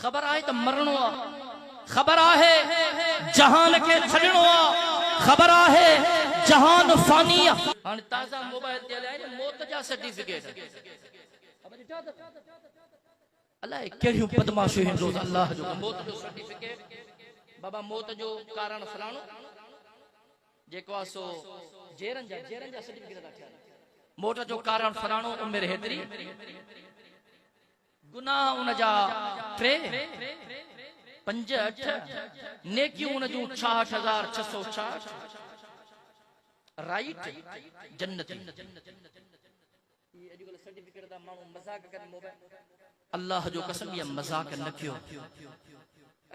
खबर आए तो मरणो आ, खबर आहे जहान के छड़नो आ, खबर आहे जहान फानी आ। हाणे ताज़ा मोबाइल ते आहिनि मौत जा सर्टिफिकेट, अलाए कहिड़ियूं बदमाशियूं आहिनि रोज़ अल्लाह जो। मौत जो सर्टिफिकेट, बाबा मौत जो कारण फलाणो जेको आहे सो जेरन जा सर्टिफिकेट था थियनि। मौत जो कारण फलाणो उमिर हेतिरी, गुनाह उन जा 3 5 8, नेकियूं उन जूं 66,666, राइट जन्नती। सर्टिफिकेट दा माण्हू मज़ाक करे मोबाइल, अल्लाह जो कसम ये मज़ाक न कयो।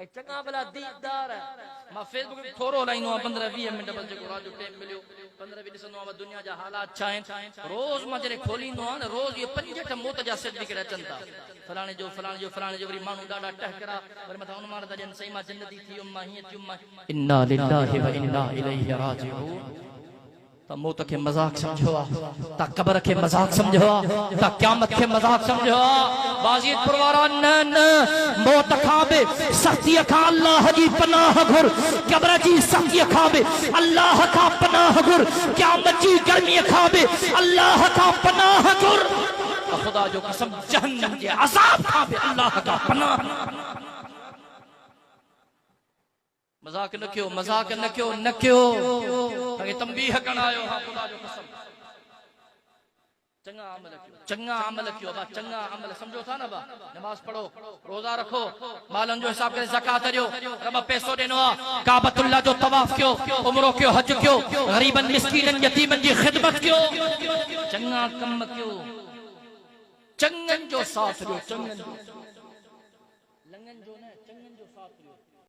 ऐं चङा भला दीदार मां फेसबुक ते थोरो हलाईंदो आहियां, 15-20 मिंट बस जेको रात जो टाइम मिलियो 15-20 ॾिसंदो आहियां दुनिया जा हालात छा आहिनि। रोज़ मां जॾहिं खोलींदो आहियां न, रोज़ इहे 5-8 मौत जा सर्टिफिकेट अचनि था, फलाणे जो वरी माण्हू ॾाढा टहकरा, वरी मथां उन मां था ॾियनि सही मां जन्नती थी वियुमि, मां हीअं थी वियुमि, इन्ना लिल्लाहि व इन्ना इलैहि राजिऊन। ता मौत के मजाक समझो, ता कब्र के मजाक समझो, ता क़यामत के मजाक समझो। बाज़ीत परवारा न मौत खाबे सख्ती खा अल्लाह जी पनाह घुर, कब्र जी सख्ती खाबे अल्लाह का पनाह घुर, क़यामत जी गर्मी खाबे अल्लाह का पनाह घुर। खुदा जो कसम जहन्नम जे अज़ाब खाबे अल्लाह का पनाह। मजाक न कयो, मजाक न कयो, न कयो, ताकि तंबीह करण आयो। हां खुदा जो कसम चंगा अमल कयो, चंगा अमल कयो बा, चंगा अमल समझो था ना बा। नमाज पढ़ो, रोजा रखो, मालन जो हिसाब करे ज़कात ॾियो, रब पैसो ॾिनो आ, काबतुल्लाह जो तवाफ कयो, उमरो कयो, हज कयो, गरीबन मिस्कीनन यतीमन जी खिदमत कयो, चंगा कम कयो, चंगन जो साथ ॾियो, चंगन जो लंगन जो न, चंगन जो साथ ॾियो।